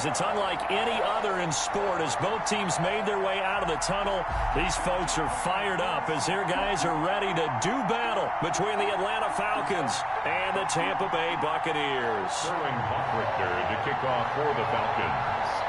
guys. It's unlike any other in sport. As both teams made their way out of the tunnel, these folks are fired up as their guys are ready to do battle between the Atlanta Falcons and the Tampa Bay Buccaneers. Sterling Hockrichter to kick off for the Falcons.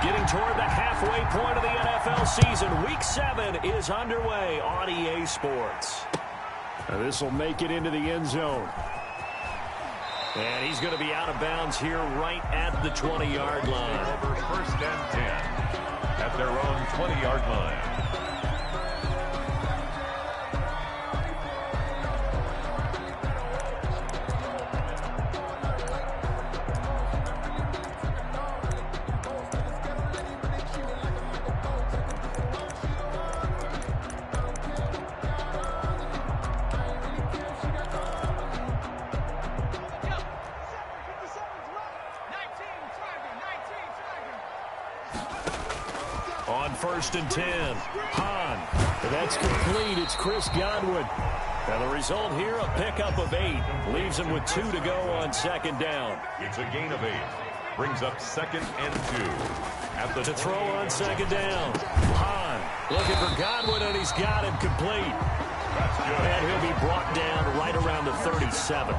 Getting toward the halfway point of the NFL season. Week 7 is underway on EA Sports. This will make it into the end zone. And he's going to be out of bounds here right at the 20-yard line. Over 1st and 10 at their own 20-yard line. On 1st and 10, Hahn. That's complete. It's Chris Godwin. And the result here, a pickup of 8. Leaves him with 2 to go on 2nd down. It's a gain of 8. Brings up 2nd and 2. To throw on 2nd down. Hahn looking for Godwin, and he's got him complete. That's good. And he'll be brought down right around the 37.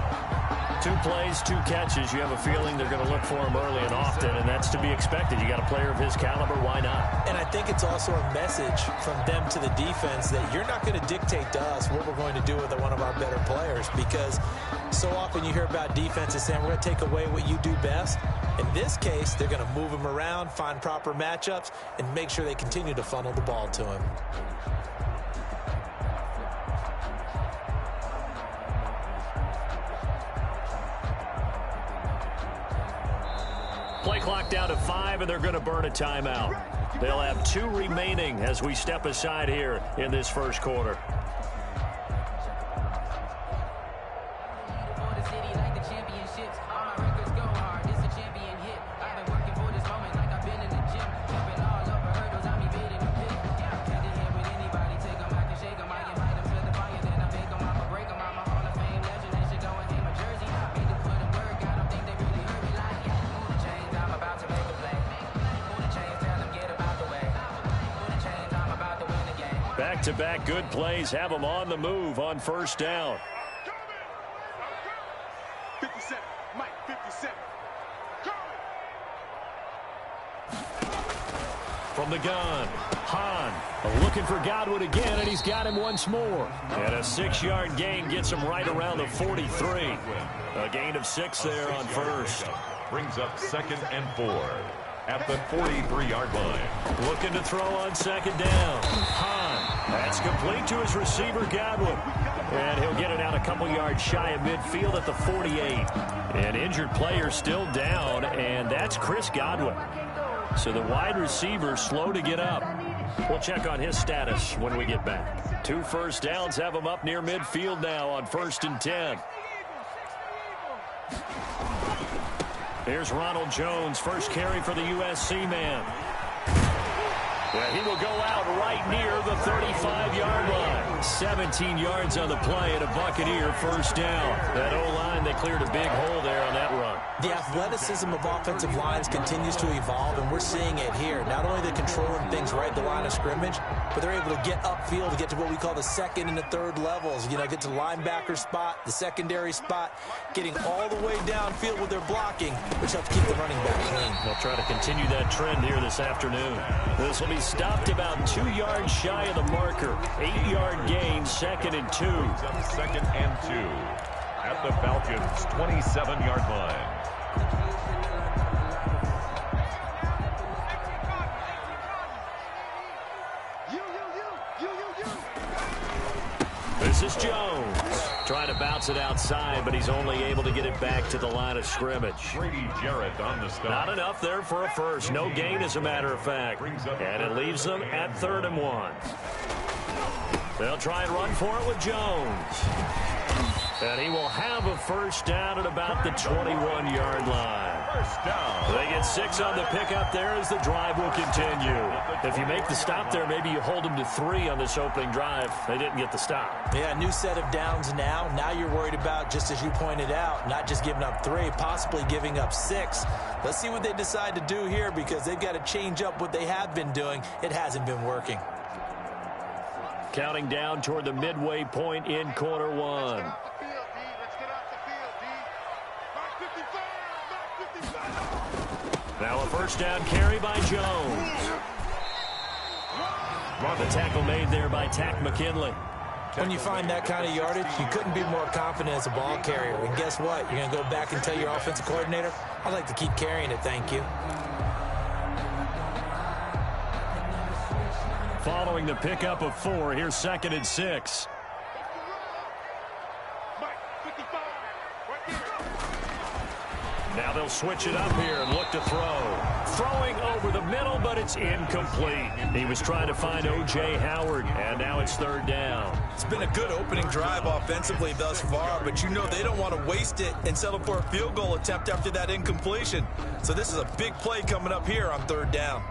2 plays, 2 catches. You have a feeling they're going to look for him early and often, and that's to be expected. You got a player of his caliber, why not? And I think it's also a message from them to the defense that you're not going to dictate to us what we're going to do with one of our better players, because so often you hear about defenses saying we're going to take away what you do best. In this case, they're going to move him around, find proper matchups, and make sure they continue to funnel the ball to him. Play clock down to 5, and they're going to burn a timeout. They'll have 2 remaining as we step aside here in this first quarter. Back-to-back good plays have them on the move on 1st down. 57, Mike, 57. From the gun, Hahn looking for Godwin again, and he's got him once more. And a 6-yard gain gets him right around the 43. A gain of 6 there on 1st. Brings up 2nd and 4 at the 43-yard line. Looking to throw on 2nd down. Hahn. That's complete to his receiver, Godwin. And he'll get it out a couple yards shy of midfield at the 48. An injured player still down, and that's Chris Godwin. So the wide receiver slow to get up. We'll check on his status when we get back. 2 first downs have him up near midfield now on 1st and 10. Here's Ronald Jones, first carry for the USC man. Yeah, he will go out right near the 35-yard line. 17 yards on the play and a Buccaneer first down. That O-line, they cleared a big hole there on that run. The athleticism of offensive lines continues to evolve, and we're seeing it here. Not only are they controlling things right at the line of scrimmage, but they're able to get upfield to get to what we call the 2nd and the 3rd levels. You know, get to the linebacker spot, the secondary spot, getting all the way downfield with their blocking, which helps keep the running back clean. They'll try to continue that trend here this afternoon. This will be stopped about 2 yards shy of the marker. 8-yard gain, 2nd and 2. 2nd and 2 at the Falcons' 27-yard line. This is Jones. Trying to bounce it outside, but he's only able to get it back to the line of scrimmage. Brady Jarrett on the stop. Not enough there for a first. No gain, as a matter of fact. And it leaves them at 3rd and 1. They'll try and run for it with Jones. And he will have a first down at about the 21-yard line. First down. They get 6 on the pickup there as the drive will continue. If you make the stop there, maybe you hold them to 3 on this opening drive. They didn't get the stop. Yeah, new set of downs now. Now you're worried about, just as you pointed out, not just giving up 3, possibly giving up 6. Let's see what they decide to do here because they've got to change up what they have been doing. It hasn't been working. Counting down toward the midway point in quarter 1. Now a first down carry by Jones. The tackle made there by Tack McKinley. When you find that kind of yardage, you couldn't be more confident as a ball carrier. And guess what? You're going to go back and tell your offensive coordinator, I'd like to keep carrying it, thank you. Following the pickup of 4, here's 2nd and 6. Now they'll switch it up here and look to throw. Throwing over the middle, but it's incomplete. He was trying to find O.J. Howard, and now it's 3rd down. It's been a good opening drive offensively thus far, but you know they don't want to waste it and settle for a field goal attempt after that incompletion. So this is a big play coming up here on 3rd down.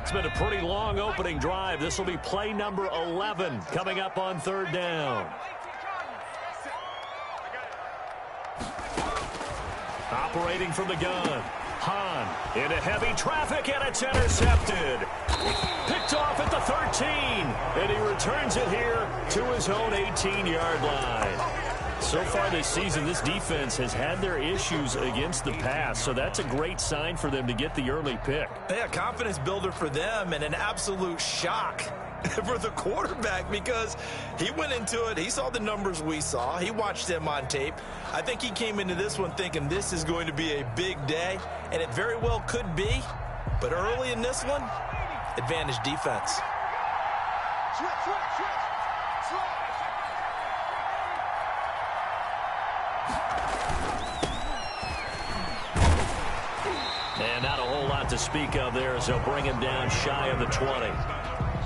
It's been a pretty long opening drive. This will be play number 11 coming up on 3rd down. Operating from the gun. Hahn into heavy traffic, and it's intercepted. Picked off at the 13, and he returns it here to his own 18-yard line. So far this season, this defense has had their issues against the pass, so that's a great sign for them to get the early pick. Yeah, confidence builder for them and an absolute shock for the quarterback because he went into it. He saw the numbers we saw. He watched them on tape. I think he came into this one thinking this is going to be a big day, and it very well could be. But early in this one, advantage defense. And not a whole lot to speak of there as they'll bring him down shy of the 20.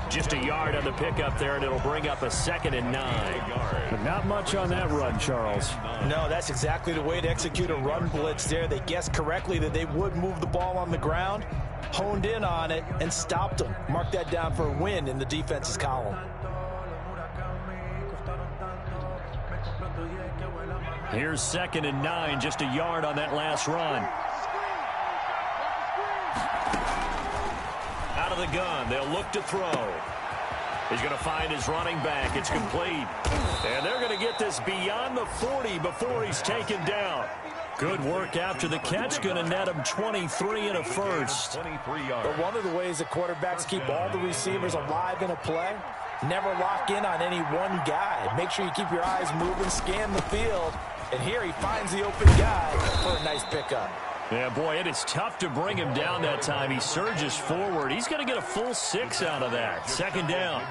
Just a yard on the pickup there, and it'll bring up a 2nd and 9. But not much on that run, Charles. No, that's exactly the way to execute a run blitz there. They guessed correctly that they would move the ball on the ground, honed in on it, and stopped them. Mark that down for a win in the defense's column. Here's 2nd and 9, just a yard on that last run. Out of the gun, they'll look to throw. He's going to find his running back. It's complete. And they're going to get this beyond the 40 before he's taken down. Good work after the catch. Going to net him 23 and a first. 23 yards. But one of the ways that quarterbacks keep all the receivers alive in a play, never lock in on any one guy. Make sure you keep your eyes moving, scan the field. And here he finds the open guy for a nice pickup. Yeah, boy, it is tough to bring him down that time. He surges forward. He's going to get a full 6 out of that. 2nd down.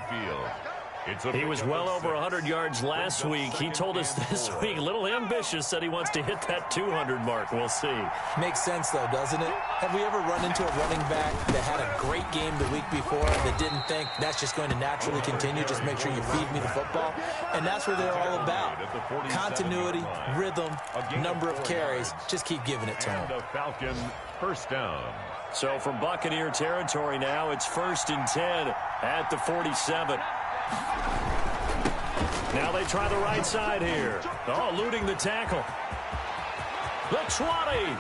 He was well over 100 yards last week. He told us this week, a little ambitious, said he wants to hit that 200 mark. We'll see. Makes sense, though, doesn't it? Have we ever run into a running back that had a great game the week before that didn't think that's just going to naturally continue? Just make sure you feed me the football. And that's what they're all about. Continuity, rhythm, number of carries. Just keep giving it to them. The Falcons first down. So from Buccaneer territory now, it's 1st and 10 at the 47. Now they try the right side here. Oh, eluding the tackle. The 20.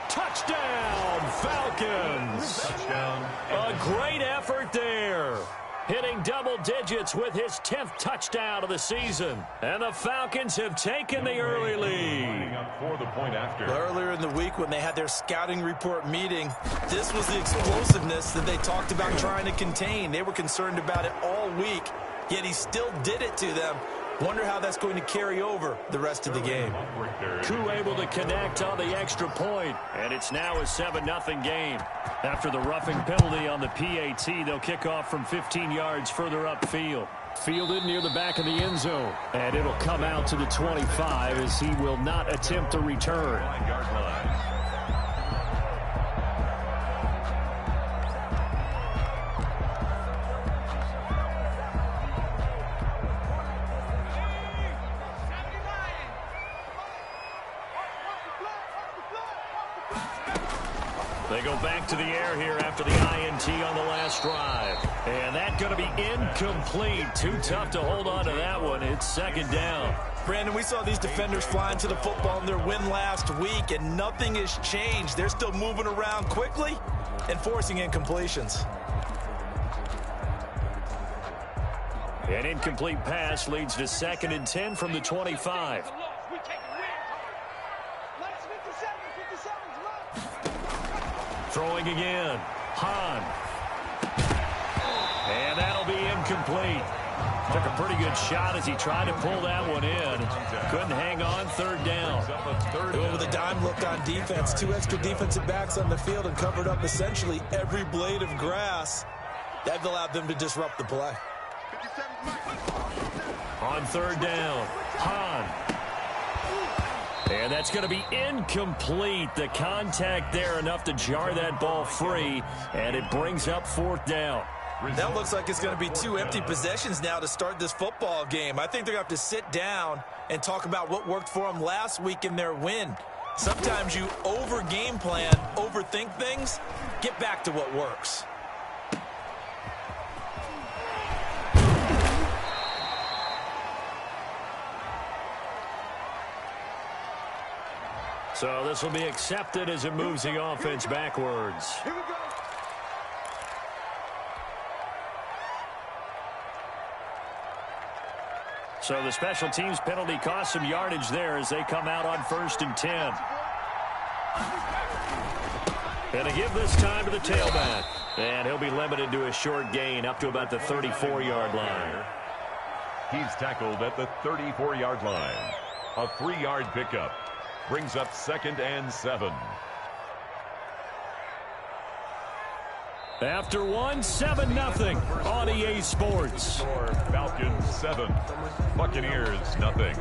Touchdown, Falcons. Touchdown. A great effort there. Hitting double digits with his 10th touchdown of the season. And the Falcons have taken the early lead. For the point after. Earlier in the week when they had their scouting report meeting, this was the explosiveness that they talked about trying to contain. They were concerned about it all week, yet he still did it to them. Wonder how that's going to carry over the rest of the game. Coup able to connect on the extra point, and it's now a 7-0 game. After the roughing penalty on the PAT, they'll kick off from 15 yards further upfield. Fielded near the back of the end zone, and it'll come out to the 25 as he will not attempt a return. They go back to the air here after the INT on the last drive. And that's going to be incomplete. Too tough to hold on to that one. It's second down. Brandon, we saw these defenders flying to the football in their win last week, and nothing has changed. They're still moving around quickly and forcing incompletions. An incomplete pass leads to 2nd and 10 from the 25. Throwing again. Hahn. And that'll be incomplete. Took a pretty good shot as he tried to pull that one in. Couldn't hang on. 3rd down. With a dime look on defense. 2 extra defensive backs on the field and covered up essentially every blade of grass. That allowed them to disrupt the play. On 3rd down. Hahn. And that's going to be incomplete. The contact there enough to jar that ball free, and it brings up 4th down. That looks like it's going to be 2 empty possessions now to start this football game. I think they're going to have to sit down and talk about what worked for them last week in their win. Sometimes you over-game plan, overthink things, get back to what works. So this will be accepted as it moves the offense backwards. Here we go. So the special teams penalty cost some yardage there as they come out on 1st and 10. And to give this time to the tailback. And he'll be limited to a short gain up to about the 34-yard line. He's tackled at the 34-yard line. A 3-yard pickup. Brings up 2nd and 7. After 1, 7-0 on EA Sports. Falcons 7, Buccaneers nothing.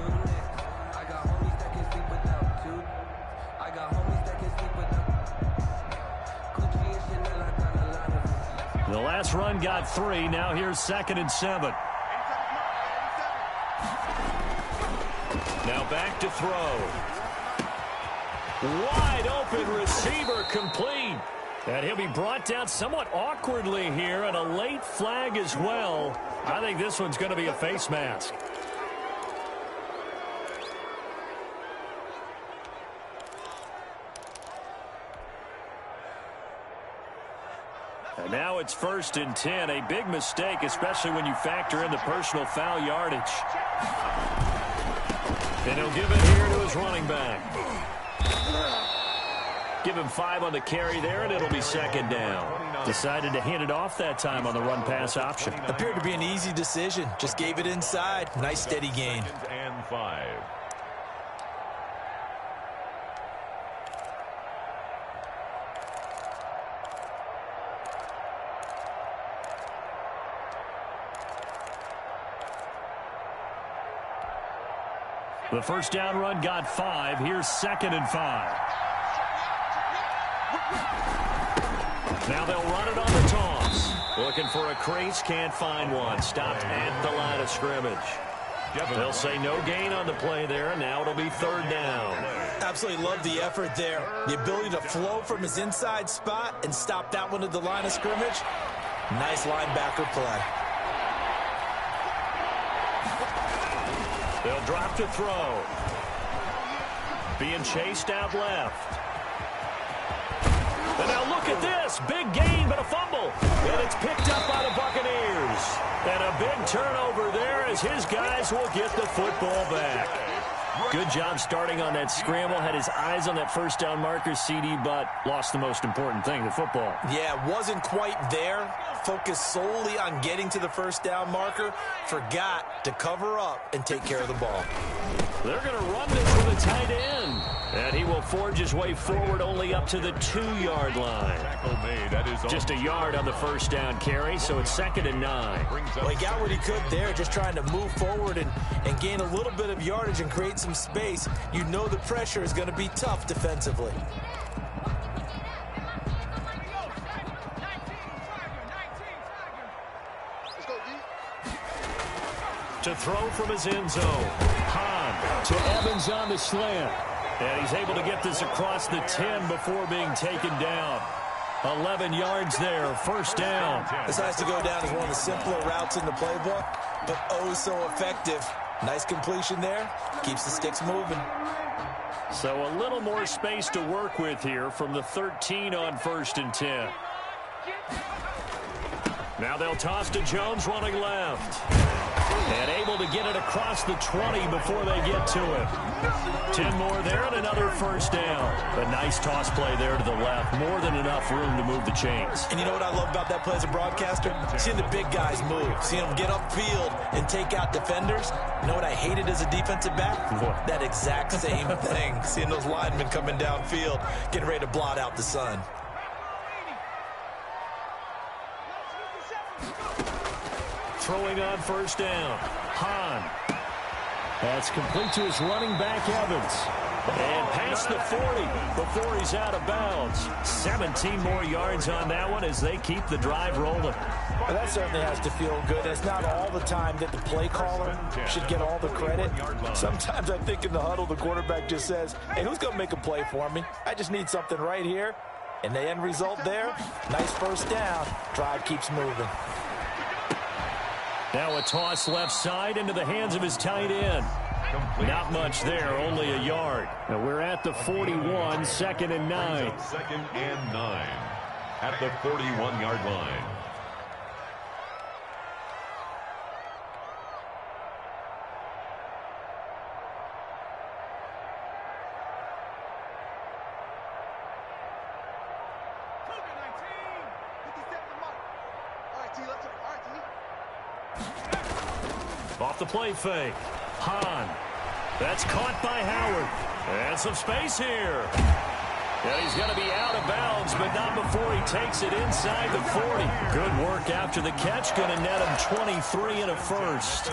The last run got 3. Now here's 2nd and 7. Now back to throw. Wide open receiver complete. And he'll be brought down somewhat awkwardly here, and a late flag as well. I think this one's going to be a face mask. And now it's 1st and 10. A big mistake, especially when you factor in the personal foul yardage. And he'll give it here to his running back. Give him 5 on the carry there, and it'll be 2nd down. Decided to hand it off that time on the run-pass option. Appeared to be an easy decision. Just gave it inside. Nice, steady gain. 2nd and 5. The first down run got 5. Here's 2nd and 5. Now they'll run it on the toss. Looking for a crease, can't find one. Stopped at the line of scrimmage. They'll say no gain on the play there, and now it'll be 3rd down. Absolutely love the effort there. The ability to flow from his inside spot and stop that one at the line of scrimmage. Nice linebacker play. They'll drop to throw. Being chased out left. And now look at this. Big gain, but a fumble. And it's picked up by the Buccaneers. And a big turnover there as his guys will get the football back. Good job starting on that scramble. Had his eyes on that first down marker, CD, but lost the most important thing, the football. Yeah, wasn't quite there. Focused solely on getting to the first down marker. Forgot to cover up and take care of the ball. They're going to run this with a tight end. And he will forge his way forward only up to the 2-yard line. Just a yard on the first down carry, so it's 2nd and 9. Well, he got what he could there, just trying to move forward and gain a little bit of yardage and create some space. You know the pressure is going to be tough defensively. To throw from his end zone. Hahn to Evans on the slant. And he's able to get this across the 10 before being taken down. 11 yards there, first down. This has to go down as one of the simpler routes in the playbook, but oh so effective. Nice completion there. Keeps the sticks moving. So a little more space to work with here from the 13 on 1st and 10. Now they'll toss to Jones running left. And able to get it across the 20 before they get to him. 10 more there and another first down. A nice toss play there to the left. More than enough room to move the chains. And you know what I love about that play as a broadcaster? Seeing the big guys move. Seeing them get upfield and take out defenders. You know what I hated as a defensive back? What? That exact same thing. Seeing those linemen coming downfield, getting ready to blot out the sun. Throwing on first down. Hahn. That's complete to his running back, Evans. And past the 40 before he's out of bounds. 17 more yards on that one as they keep the drive rolling. Well, that certainly has to feel good. It's not all the time that the play caller should get all the credit. Sometimes I think in the huddle, the quarterback just says, hey, who's going to make a play for me? I just need something right here. And the end result there, nice first down. Drive keeps moving. Now a toss left side into the hands of his tight end. Not much there, only a yard. Now we're at the 41, 2nd and 9. 2nd and 9 at the 41-yard line. Off the play fake. Hahn. That's caught by Howard. And some space here. And he's going to be out of bounds, but not before he takes it inside the 40. Good work after the catch. Going to net him 23 and a first.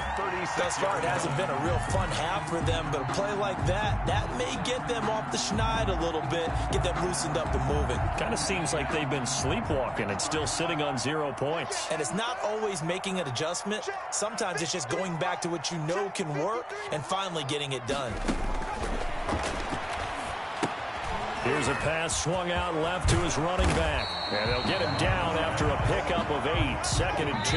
Thus far, it hasn't been a real fun half for them, but a play like that may get them off the schneid a little bit, get them loosened up and moving. Kind of seems like they've been sleepwalking and still sitting on 0 points. And it's not always making an adjustment. Sometimes it's just going back to what you know can work and finally getting it done. Here's a pass swung out left to his running back. And they'll get him down after a pickup of 8. 2nd and 2.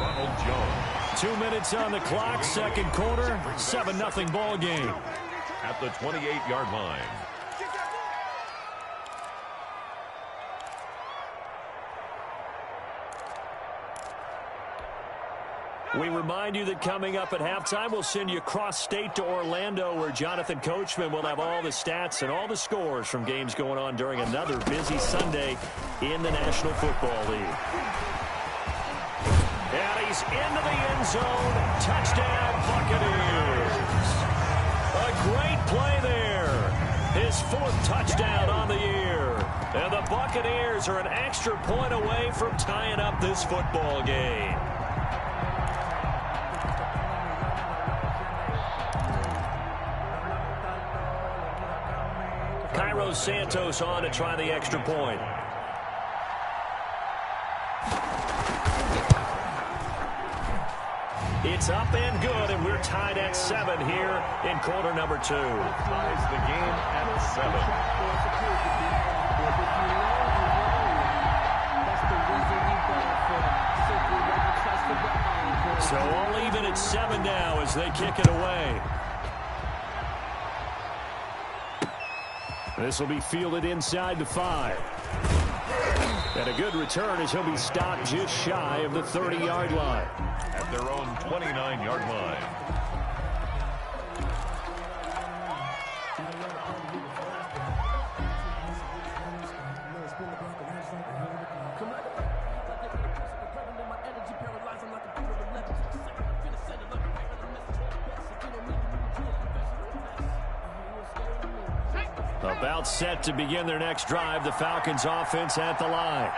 Ronald Jones. 2 minutes on the clock, second quarter, 7-0 ball game. At the 28-yard line. We remind you that coming up at halftime, we'll send you cross-state to Orlando, where Jonathan Coachman will have all the stats and all the scores from games going on during another busy Sunday in the National Football League. And he's into the end zone. Touchdown, Buccaneers. A great play there. His 4th touchdown on the year. And the Buccaneers are an extra point away from tying up this football game. Cairo Santos on to try the extra point. It's up and good, and we're tied at 7 here in quarter number 2. Ties the game at 7. So all even at 7 now as they kick it away. This will be fielded inside the 5. And a good return as he'll be stopped just shy of the 30-yard line. At their own 29-yard line. About set to begin their next drive, the Falcons offense at the line.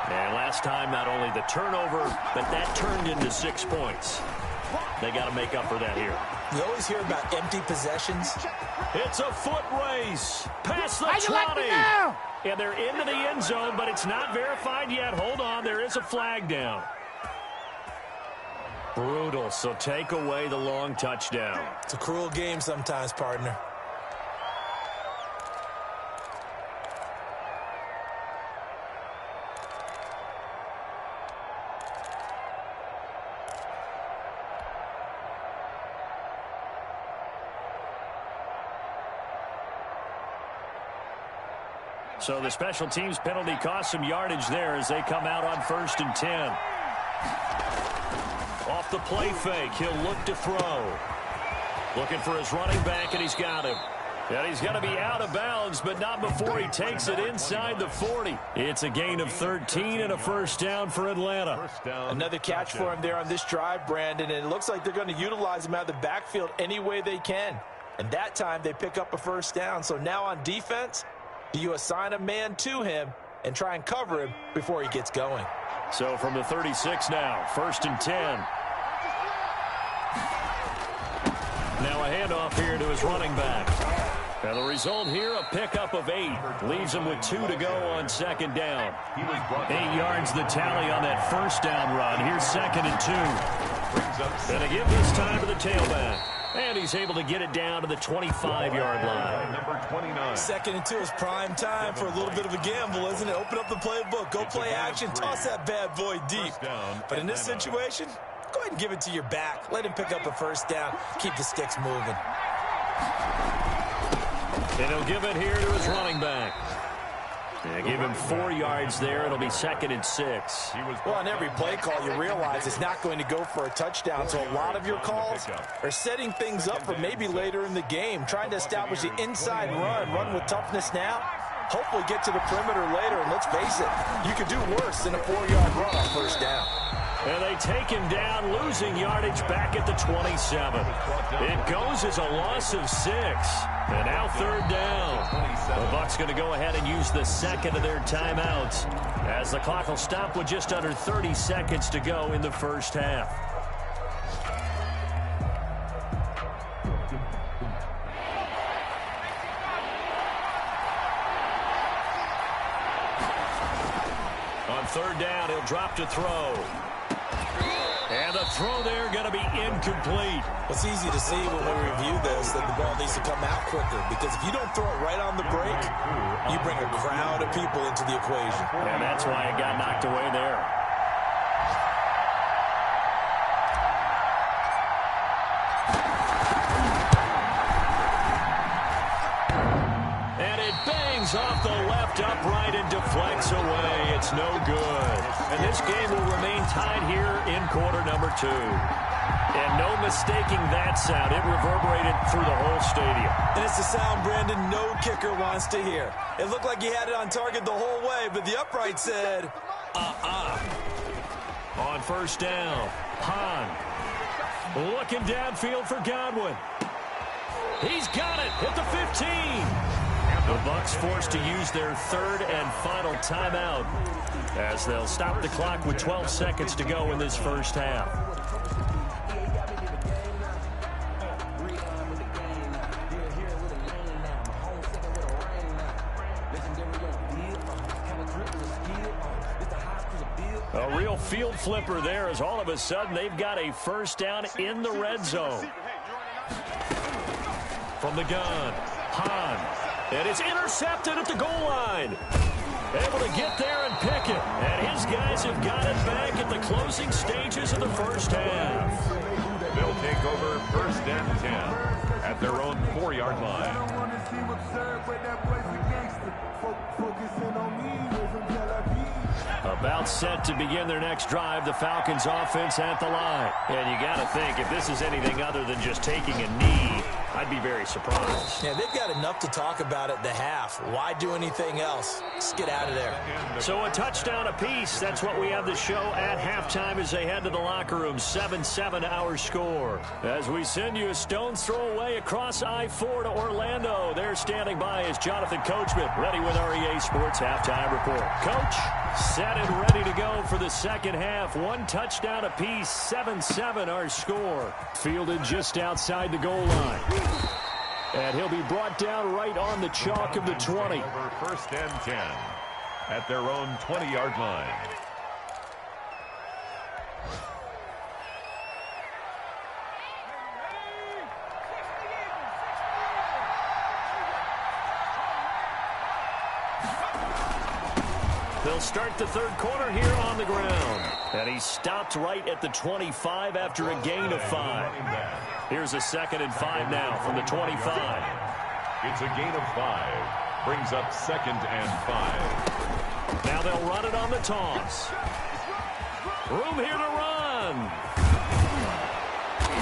And last time, not only the turnover, but that turned into 6 points. They got to make up for that here. We always hear about empty possessions. It's a foot race. Past the 20. And they're into the end zone, but it's not verified yet. Hold on, there is a flag down. Brutal, so take away the long touchdown. It's a cruel game sometimes, partner. So the special teams penalty cost some yardage there as they come out on 1st and 10. Off the play fake, he'll look to throw. Looking for his running back, and he's got him. And he's going to be out of bounds, but not before he takes it inside the 40. It's a gain of 13 and a first down for Atlanta. Another catch for him there on this drive, Brandon, and it looks like they're going to utilize him out of the backfield any way they can. And that time they pick up a first down. So now on defense, do you assign a man to him and try and cover him before he gets going? So from the 36 now, 1st and 10. Now a handoff here to his running back. And the result here, a pickup of 8. Leaves him with 2 to go on 2nd down. 8 yards the tally on that first down run. Here's 2nd and 2. And a give this time to the tailback. And he's able to get it down to the 25-yard line. Number 29. 2nd and 2 is prime time for a little bit of a gamble, isn't it? Open up the playbook, go play action, toss that bad boy deep. But in this situation, go ahead and give it to your back. Let him pick up a first down. Keep the sticks moving. And he'll give it here to his running back. And give him 4 yards there. It'll be 2nd and 6. Well, on every play call, you realize it's not going to go for a touchdown. So a lot of your calls are setting things up for maybe later in the game, trying to establish the inside run with toughness now. Hopefully get to the perimeter later. And let's face it, you could do worse than a 4-yard run on first down. And they take him down, losing yardage back at the 27. It goes as a loss of 6. And now 3rd down. The Bucs going to go ahead and use the second of their timeouts as the clock will stop with just under 30 seconds to go in the first half. On 3rd down, he'll drop to throw. And the throw there going to be incomplete. It's easy to see when we review this that the ball needs to come out quicker, because if you don't throw it right on the break, you bring a crowd of people into the equation. And that's why it got knocked away there. And it bangs off the left upright and deflects away. It's no good. And this game will remain tied here in quarter number 2. And no mistaking that sound. It reverberated through the whole stadium. And it's the sound, Brandon, no kicker wants to hear. It looked like he had it on target the whole way, but the upright said, On 1st down, Hahn looking downfield for Godwin. He's got it at the 15. The Bucs forced to use their 3rd and final timeout as they'll stop the clock with 12 seconds to go in this first half. A real field flipper there as all of a sudden they've got a first down in the red zone. From the gun, Hahn. And it's intercepted at the goal line. Able to get there and pick it. And his guys have got it back at the closing stages of the first half. They'll take over 1st and 10 at their own 4-yard line. About set to begin their next drive, the Falcons offense at the line. And you got to think, if this is anything other than just taking a knee, I'd be very surprised. Yeah, they've got enough to talk about at the half. Why do anything else? Just get out of there. So a touchdown apiece. That's what we have the show at halftime as they head to the locker room. 7-7 our score. As we send you a stone's throw away across I-4 to Orlando. There standing by is Jonathan Coachman, ready with REA Sports Halftime Report. Coach, set and ready to go for the second half. 1 touchdown apiece, 7-7 our score. Fielded just outside the goal line. And he'll be brought down right on the chalk of the 20. Over 1st and 10 at their own 20-yard line. They'll start the 3rd quarter here on the ground. And he stopped right at the 25 after a gain of 5. Here's a 2nd and 5 now from the 25. It's a gain of 5. Brings up 2nd and 5. Now they'll run it on the toss. Room here to run.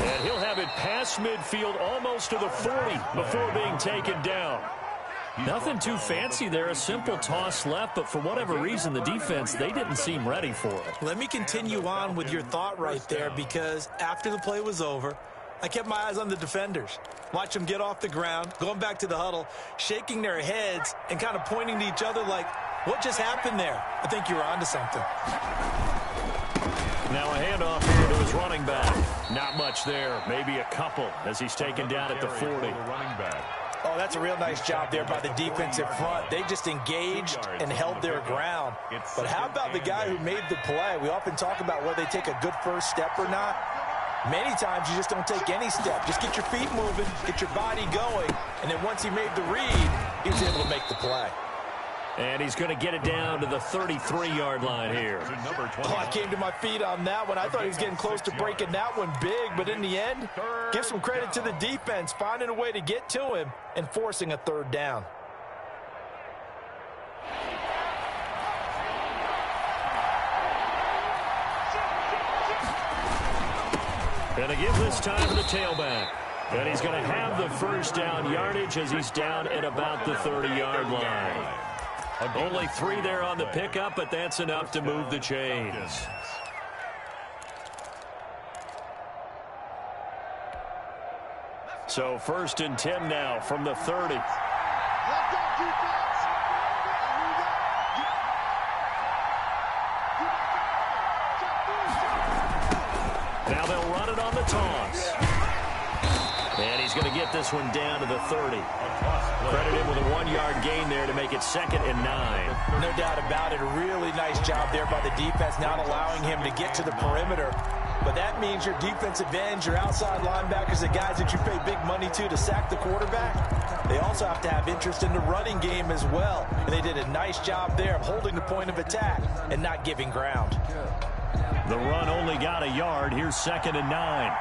And he'll have it past midfield almost to the 40 before being taken down. Nothing too fancy there, a simple toss left, but for whatever reason, the defense, they didn't seem ready for it. Let me continue on with your thought right there, because after the play was over, I kept my eyes on the defenders. Watch them get off the ground, going back to the huddle, shaking their heads and kind of pointing to each other like, what just happened there? I think you were onto something. Now a handoff here to his running back. Not much there, maybe a couple as he's taken down at the 40. Running back. Oh, that's a real nice job there by the defensive front. They just engaged and held their ground. But how about the guy who made the play? We often talk about whether they take a good first step or not. Many times you just don't take any step. Just get your feet moving, get your body going, and then once he made the read, he was able to make the play. And he's going to get it down to the 33-yard line here. Oh, I came to my feet on that one. I thought he was getting close to breaking that one big, but in the end, give some credit to the defense, finding a way to get to him and forcing a third down. And a give this time to the tailback. And he's going to have the first down yardage as he's down at about the 30-yard line. Only 3 there on the pickup, but that's enough to move the chains. So 1st and 10 now from the 30. Now they'll run it on the toss. And he's going to get this one down to the 30. Credit him with a 1-yard gain there to make it 2nd and 9. No doubt about it. A really nice job there by the defense, not allowing him to get to the perimeter. But that means your defensive ends, your outside linebackers, the guys that you pay big money to sack the quarterback, they also have to have interest in the running game as well. And they did a nice job there of holding the point of attack and not giving ground. The run only got a yard. Here's 2nd and 9.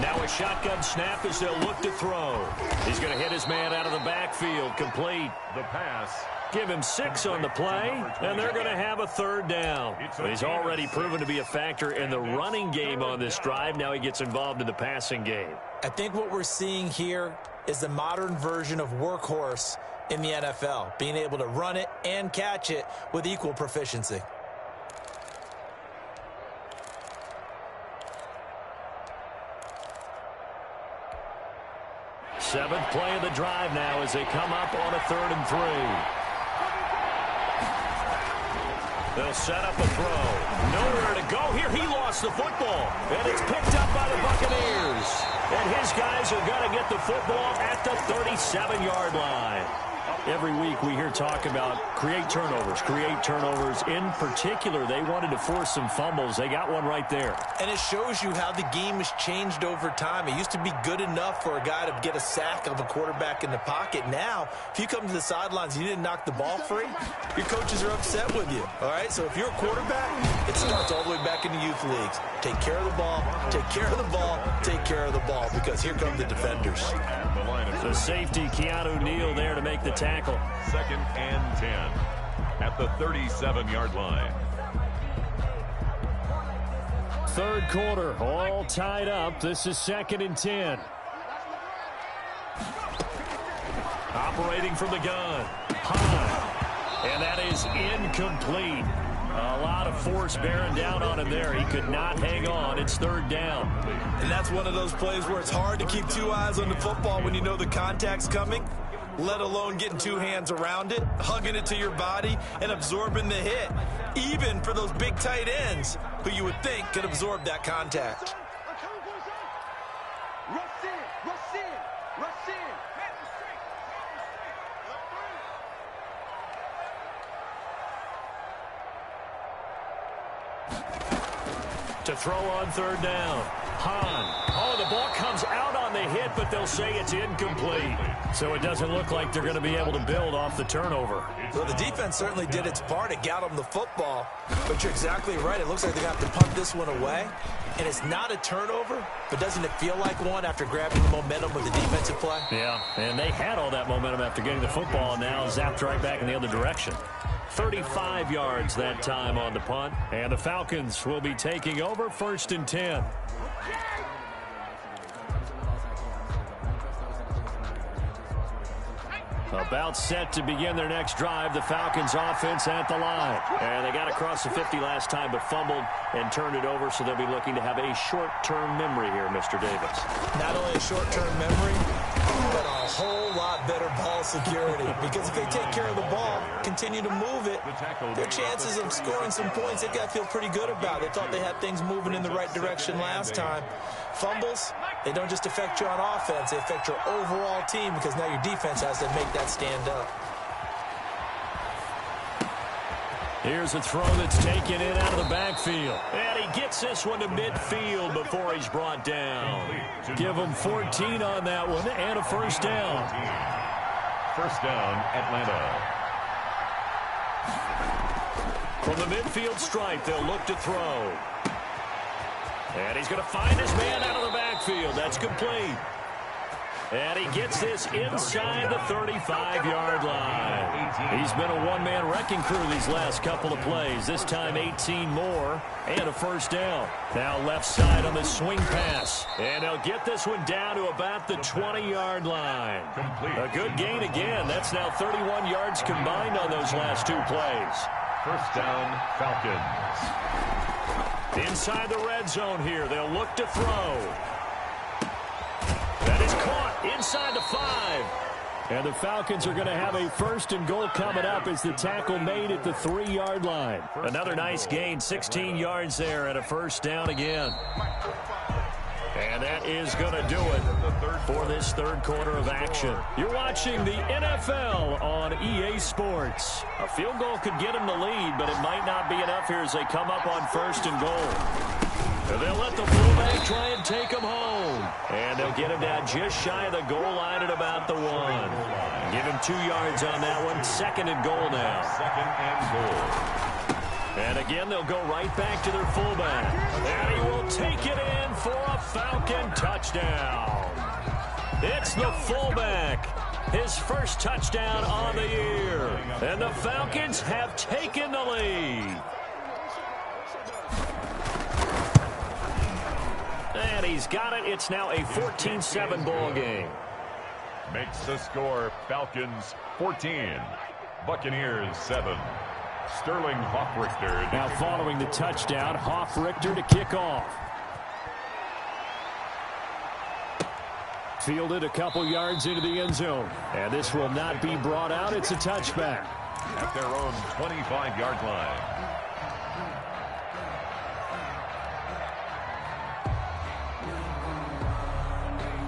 Now a shotgun snap as they'll look to throw. He's going to hit his man out of the backfield. Complete. The pass. Give him 6 on the play, and they're going to have a 3rd down. But he's already proven to be a factor in the running game on this drive. Now he gets involved in the passing game. I think what we're seeing here is the modern version of workhorse in the NFL, being able to run it and catch it with equal proficiency. Seventh play of the drive now as they come up on a 3rd and 3. They'll set up a throw. Nowhere to go here. He lost the football. And it's picked up by the Buccaneers. And his guys are going to get the football at the 37-yard line. Every week we hear talk about create turnovers. In particular, they wanted to force some fumbles. They got one right there. And it shows you how the game has changed over time. It used to be good enough for a guy to get a sack of a quarterback in the pocket. Now, if you come to the sidelines and you didn't knock the ball free, your coaches are upset with you. All right? So if you're a quarterback, it starts all the way back in the youth leagues. Take care of the ball, take care of the ball, take care of the ball, because here come the defenders. The safety, Keanu Neal, there to make the tackle. 2nd and 10 at the 37-yard line. 3rd quarter, all tied up. This is 2nd and 10. Operating from the gun. High. And that is incomplete. A lot of force bearing down on him there. He could not hang on. It's 3rd down. And that's one of those plays where it's hard to keep 2 eyes on the football when you know the contact's coming, let alone getting 2 hands around it, hugging it to your body, and absorbing the hit, even for those big tight ends who you would think could absorb that contact. To throw on third down. Hahn. Oh, the ball comes out on the hit, but they'll say it's incomplete. So it doesn't look like they're going to be able to build off the turnover. Well, the defense certainly did its part. It got them the football. But you're exactly right. It looks like they're going to have to punt this one away. And it's not a turnover, but doesn't it feel like one after grabbing the momentum with the defensive play? Yeah, and they had all that momentum after getting the football, and now zapped right back in the other direction. 35 yards that time on the punt, and the Falcons will be taking over 1st and 10. About set to begin their next drive. The Falcons offense at the line. And they got across the 50 last time, but fumbled and turned it over, so they'll be looking to have a short-term memory here, Mr. Davis. Not only a short-term memory, but a whole lot better ball security. Because if they take care of the ball, continue to move it, their chances of scoring some points, they've got to feel pretty good about. They thought they had things moving in the right direction last time. Fumbles, they don't just affect you on offense, they affect your overall team because now your defense has to make that stand up. Here's a throw that's taken in out of the backfield. And he gets this one to midfield before he's brought down. Give him 14 on that one and a first down. First down, Atlanta. From the midfield stripe, they'll look to throw. And he's going to find his man out of the backfield. That's complete. And he gets this inside the 35-yard line. He's been a one-man wrecking crew these last couple of plays. This time 18 more and a first down. Now left side on the swing pass. And they'll get this one down to about the 20-yard line. A good gain again. That's now 31 yards combined on those last two plays. First down, Falcons. Inside the red zone here. They'll look to throw. That is caught inside the 5. And the Falcons are going to have a first and goal coming up as the tackle made at the 3-yard line. Another nice gain, 16 yards there and a first down again. And that is going to do it for this third quarter of action. You're watching the NFL on EA Sports. A field goal could get them the lead, but it might not be enough here as they come up on first and goal. And they'll let the fullback try and take him home. And they'll get him down just shy of the goal line at about the 1. Give him 2 yards on that one. Second and goal now. Second and goal. And again, they'll go right back to their fullback. And he will take it in for a Falcon touchdown. It's the fullback. His first touchdown on the year. And the Falcons have taken the lead. And he's got it. It's now a 14-7 ball game. Makes the score Falcons 14, Buccaneers 7. Sterling Hoffrichter. Now following the touchdown, Hoffrichter to kick off. Fielded a couple yards into the end zone. And this will not be brought out. It's a touchback. At their own 25-yard line.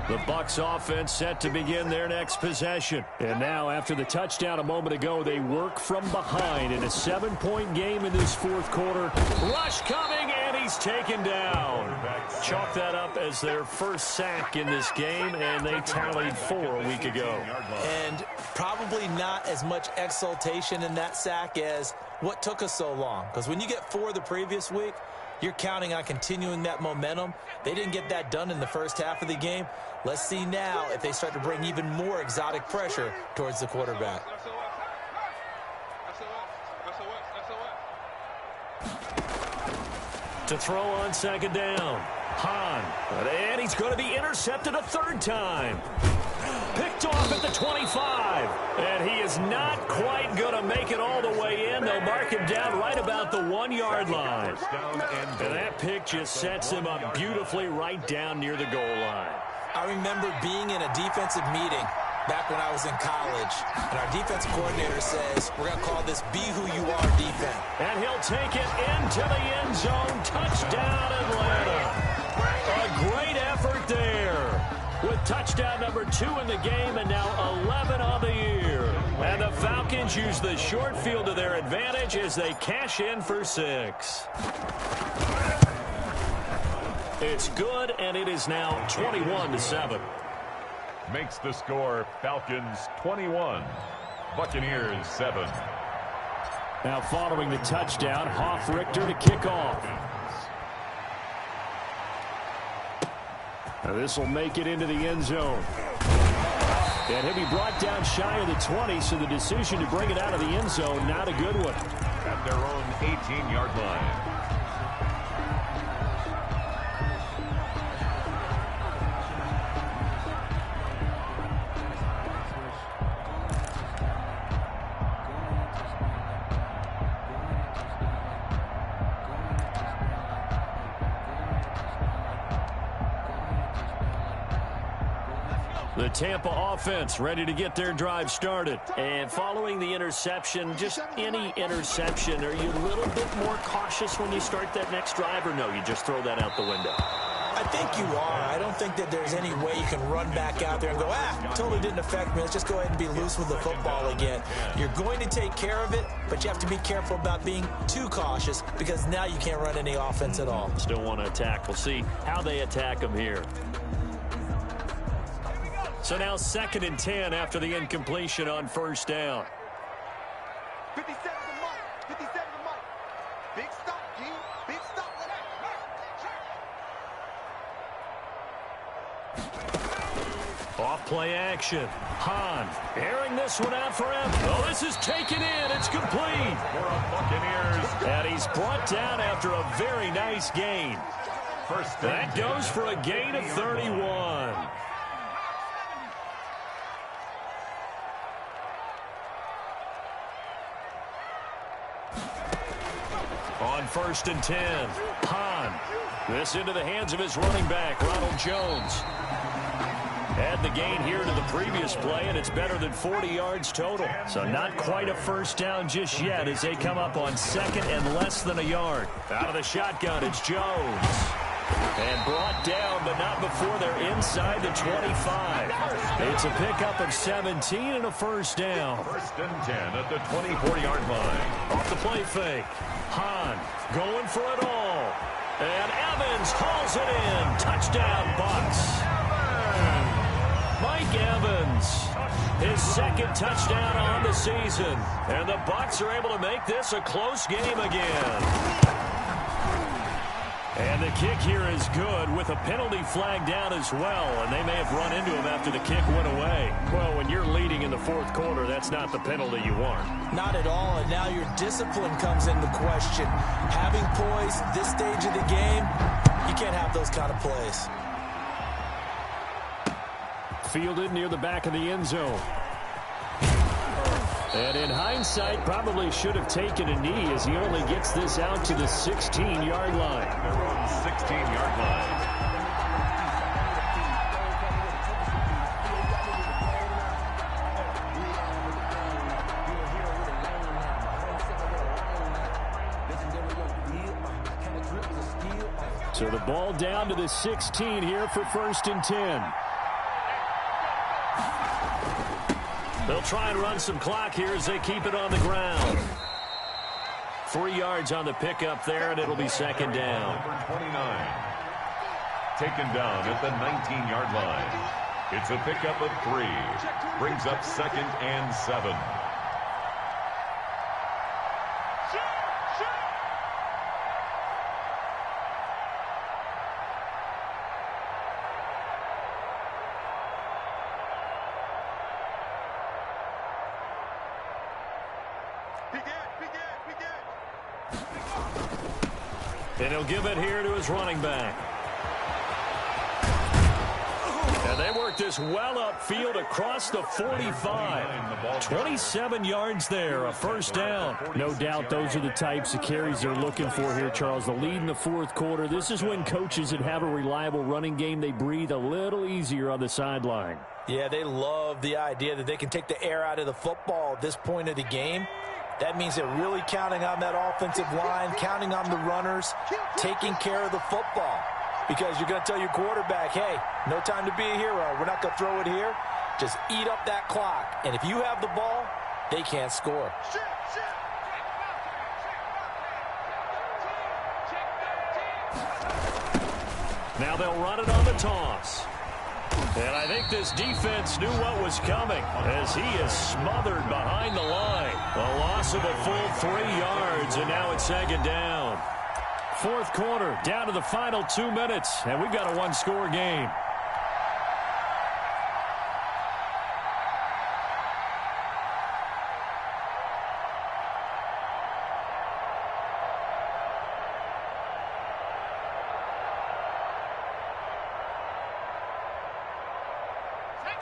The Bucs offense set to begin their next possession. And now, after the touchdown a moment ago, they work from behind in a 7-point game in this fourth quarter. Rush coming, and he's taken down. Chalk that up as their first sack in this game, and they tallied 4 a week ago. And probably not as much exultation in that sack as what took us so long. Because when you get 4 the previous week, you're counting on continuing that momentum. They didn't get that done in the first half of the game. Let's see now if they start to bring even more exotic pressure towards the quarterback. To throw on second down. Hahn. And he's going to be intercepted a third time. Picked off at the 25. And he is not quite going to make it all the way in. They'll mark him down right about the 1-yard line. And that pick just sets him up beautifully right down near the goal line. I remember being in a defensive meeting back when I was in college, and our defensive coordinator says, we're going to call this Be Who You Are defense. And he'll take it into the end zone. Touchdown, Atlanta. A great effort there with touchdown number 2 in the game and now 11 on the year. And the Falcons use the short field to their advantage as they cash in for 6. It's good, and it is now 21-7. Makes the score Falcons 21, Buccaneers 7. Now following the touchdown, Hoff-Richter to kick off. Now this will make it into the end zone. And he'll be brought down shy of the 20, so the decision to bring it out of the end zone, not a good one. At their own 18-yard line. The Tampa offense ready to get their drive started. And following the interception, just any interception, are you a little bit more cautious when you start that next drive, or no, you just throw that out the window? I think you are. I don't think that there's any way you can run back out there and go, totally didn't affect me. Let's just go ahead and be loose with the football again. You're going to take care of it, but you have to be careful about being too cautious because now you can't run any offense at all. Still want to attack. We'll see how they attack them here. So now 2nd and 10 after the incompletion on first down. 57 to Mike. 57 to Mike. Big stop, G. Big stop. Off play action. Hahn airing this one out for him. Oh, this is taken in. It's complete. For a Buccaneers. And he's brought down after a very nice gain. That goes for a gain of 31. On 1st and 10, Hahn. This into the hands of his running back, Ronald Jones. Add the gain here to the previous play, and it's better than 40 yards total. So not quite a first down just yet as they come up on 2nd and less than a yard. Out of the shotgun, it's Jones. And brought down, but not before they're inside the 25. It's a pickup of 17 and a first down. 1st and 10 at the 24-yard line. Off the play fake. Hahn going for it all. And Evans hauls it in. Touchdown, Bucs. Mike Evans, his 2nd touchdown on the season. And the Bucs are able to make this a close game again. And the kick here is good with a penalty flag down as well. And they may have run into him after the kick went away. Well, when you're leading in the 4th quarter, that's not the penalty you want. Not at all, and now your discipline comes into question. Having poise this stage of the game, you can't have those kind of plays. Fielded near the back of the end zone. And in hindsight, probably should have taken a knee as he only gets this out to the 16-yard line. Their own 16-yard line. So the ball down to the 16 here for 1st and 10. They'll try and run some clock here as they keep it on the ground. 3 yards on the pickup there, and it'll be 2nd down. Number 29. Taken down at the 19-yard line. It's a pickup of 3. Brings up 2nd and 7. And he'll give it here to his running back. And they work this well upfield across the 45. 27 yards there, a first down. No doubt those are the types of carries they're looking for here, Charles. The lead in the 4th quarter. This is when coaches that have a reliable running game, they breathe a little easier on the sideline. Yeah, they love the idea that they can take the air out of the football at this point of the game. That means they're really counting on that offensive line, counting on the runners, taking care of the football. Because you're going to tell your quarterback, hey, no time to be a hero. We're not going to throw it here. Just eat up that clock. And if you have the ball, they can't score. Now they'll run it on the toss. And I think this defense knew what was coming as he is smothered behind the line. A loss of a full 3 yards, and now it's second down. Fourth quarter, down to the final 2 minutes, and we've got a one-score game.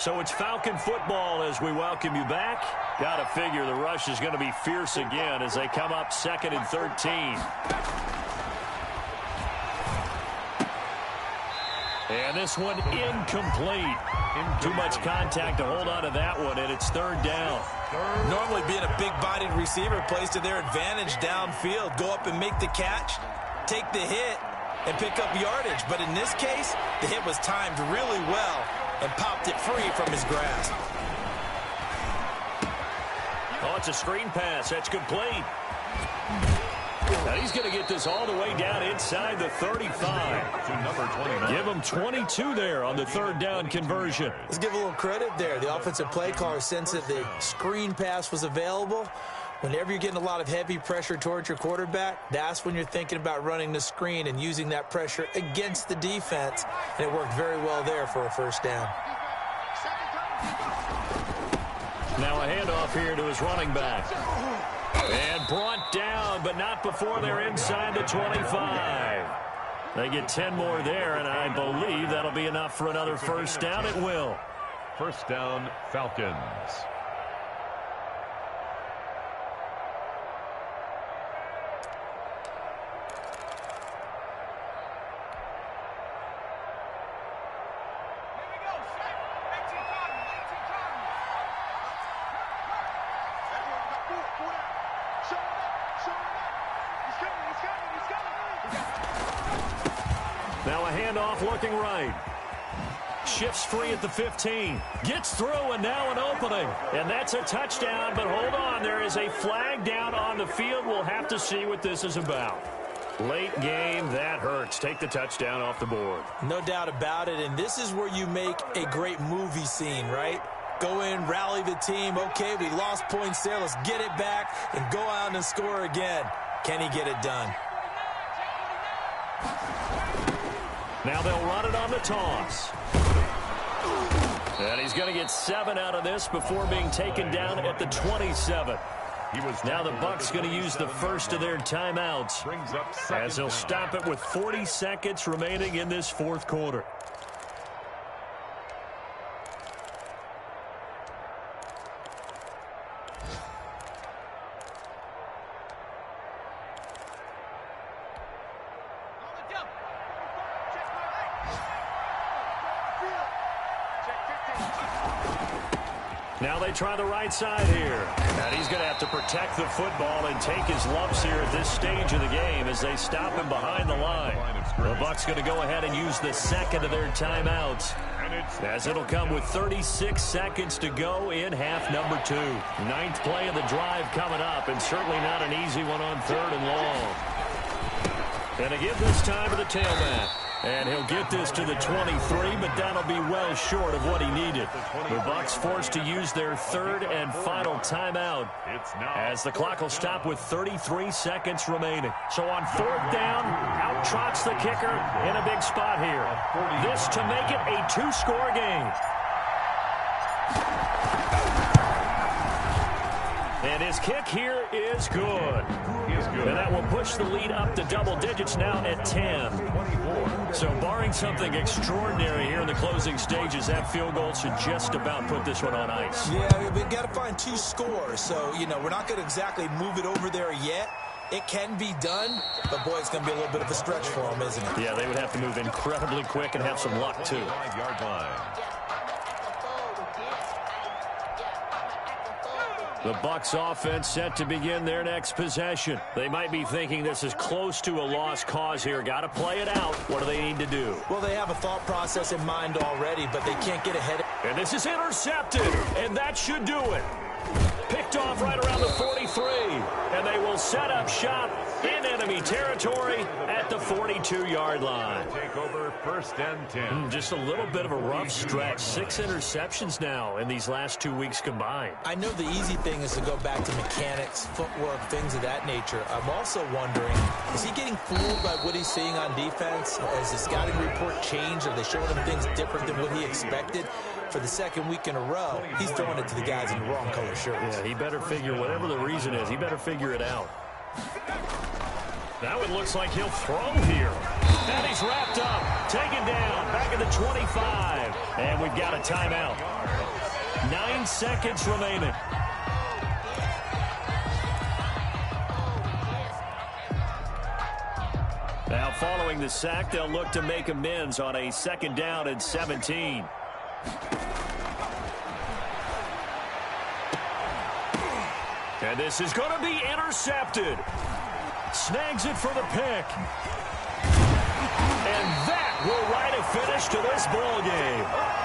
So it's Falcon football as we welcome you back. Got to figure the rush is going to be fierce again as they come up 2nd and 13. And this one incomplete. Too much contact to hold on to that one, and it's 3rd down. Normally being a big-bodied receiver plays to their advantage downfield. Go up and make the catch, take the hit, and pick up yardage. But in this case, the hit was timed really well and popped it free from his grasp. Oh, it's a screen pass. That's complete. Now he's going to get this all the way down inside the 35. To number 29. Give him 22 there on the 3rd down conversion. Let's give a little credit there. The offensive play caller sensed that the screen pass was available. Whenever you're getting a lot of heavy pressure towards your quarterback, that's when you're thinking about running the screen and using that pressure against the defense. And it worked very well there for a 1st down. Now a handoff here to his running back. And brought down, but not before they're inside the 25. They get 10 more there, and I believe that'll be enough for another 1st down. It will. 1st down, Falcons. Now a handoff looking right. Shifts free at the 15. Gets through, and now an opening. And that's a touchdown, but hold on. There is a flag down on the field. We'll have to see what this is about. Late game, that hurts. Take the touchdown off the board. No doubt about it, and this is where you make a great movie scene, right? Go in, rally the team. Okay, we lost points there. Let's get it back and go out and score again. Can he get it done? Now they'll run it on the toss. And he's going to get 7 out of this before being taken down at the 27. Now the Bucs going to use the first of their timeouts as they'll stop it with 40 seconds remaining in this 4th quarter. Now they try the right side here. And he's going to have to protect the football and take his lumps here at this stage of the game as they stop him behind the line. The Bucs going to go ahead and use the 2nd of their timeouts, as it'll come with 36 seconds to go in half number 2. 9th play of the drive coming up, and certainly not an easy one on 3rd and long. And to give this time to the tailback. And he'll get this to the 23, but that'll be well short of what he needed. The Bucs forced to use their 3rd and final timeout as the clock will stop with 33 seconds remaining. So on 4th down, out trots the kicker in a big spot here. This to make it a 2-score game. And his kick here is good. And that will push the lead up to double digits now at 10. So barring something extraordinary here in the closing stages, that field goal should just about put this one on ice. Yeah, we've got to find 2 scores. So, you know, we're not going to exactly move it over there yet. It can be done, but, boy, it's going to be a little bit of a stretch for them, isn't it? Yeah, they would have to move incredibly quick and have some luck, too. 5-yard line. The Bucs offense set to begin their next possession. They might be thinking this is close to a lost cause here. Got to play it out. What do they need to do? Well, they have a thought process in mind already, but they can't get ahead. And this is intercepted, and that should do it. Picked off right around the 43, and they will set up shop in enemy territory at the 42-yard line. Take over 1st and 10. Just a little bit of a rough stretch. 6 interceptions now in these last 2 weeks combined. I know the easy thing is to go back to mechanics, footwork, things of that nature. I'm also wondering, is he getting fooled by what he's seeing on defense? Has the scouting report changed? Are they showing him things different than what he expected? For the second week in a row, he's throwing it to the guys in the wrong color shirts. Yeah, he better figure, whatever the reason is, he better figure it out. Now it looks like he'll throw here. And he's wrapped up, taken down, back at the 25. And we've got a timeout. 9 seconds remaining. Now following the sack, they'll look to make amends on a 2nd down and 17. And this is going to be intercepted. Snags it for the pick. And that will write a finish to this ball game.